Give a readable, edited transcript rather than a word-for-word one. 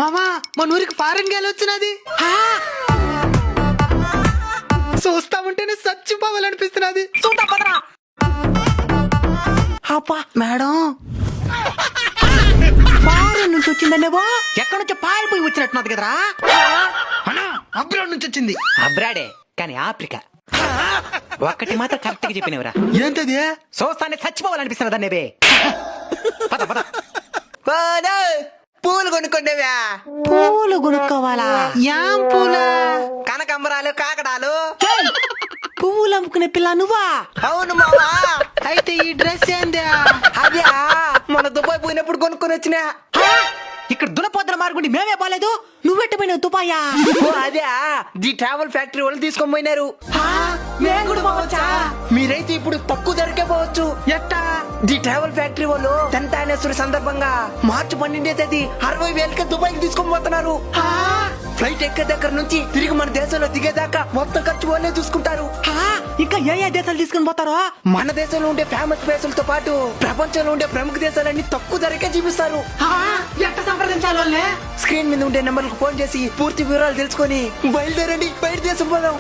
మామా మన ఊరికి ఫారెన్ గేల్ వచ్చినది. చూస్తా ఉంటేనే చచ్చిపోవాలనిపిస్తున్నది. చూద్దాం పదరా. అబ్బా మేడం ఫారెన్ నుంచి వచ్చిందనేవో ఎక్కడి నుంచో పారిపోయి వచ్చినట్టున్నది కదరా. అన్నా అబ్రాడ్ నుంచి వచ్చింది. అబ్రాడే కానీ ఆఫ్రికా. ఒక్కటి మాత్రం కరెక్ట్ గా చెప్పినవరా. ఏంటది? చూస్తానే చచ్చిపోవాలనిపిస్తున్నది అన్నేబే. పద పద. పూలు కొనుక్కుండేవా? పూలు కొనుక్కోవాలా? యాం పూలా? కనకంబరాలు, కాకడాలు. పువ్వులు అమ్ముకునే పిల్ల నువ్వా? అవును మావా. అయితే ఈ డ్రెస్ ఏందా? అదే మన దుబాయ్ పోయినప్పుడు కొనుక్కొని వచ్చినా. ఇక్కడ దునపోద్దుల మార్గుండి మేమే బాలేదు, నువ్వెట్టు పోయినావు దుబాయా? అదే ది ట్రావెల్ ఫ్యాక్టరీ వాళ్ళు తీసుకొని పోయినారు. మేము కూడా పోవచ్చా? మీరైతే ఇప్పుడు తక్కువ ధరకే పోవచ్చు. ఎట్టా? ది ట్రావెల్ ఫ్యాక్టరీ వాళ్ళు 10th యానివర్సరీ సందర్భంగా మార్చి 12వ తేదీ 60,000కి దుబాయ్ కి తీసుకొని పోతున్నారు. ఫ్లైట్ ఎక్కే దగ్గర నుంచి తిరిగి మన దేశంలో దిగేదాకా మొత్తం ఖర్చు వాళ్ళే చూసుకుంటారు. ఇంకా ఏ ఏ దేశాలు తీసుకుని పోతారో? మన దేశంలో ఉండే ఫేమస్ ప్లేసులతో పాటు ప్రపంచంలో ఉండే ప్రముఖ దేశాలన్నీ తక్కువ ధరకే చూపిస్తారు. ఎట్ట సంప్రదించాలి? స్క్రీన్ మీద ఉండే నెంబర్లకు ఫోన్ చేసి పూర్తి వివరాలు తెలుసుకొని బయలుదేరండి, బయట దేశం పోదాం.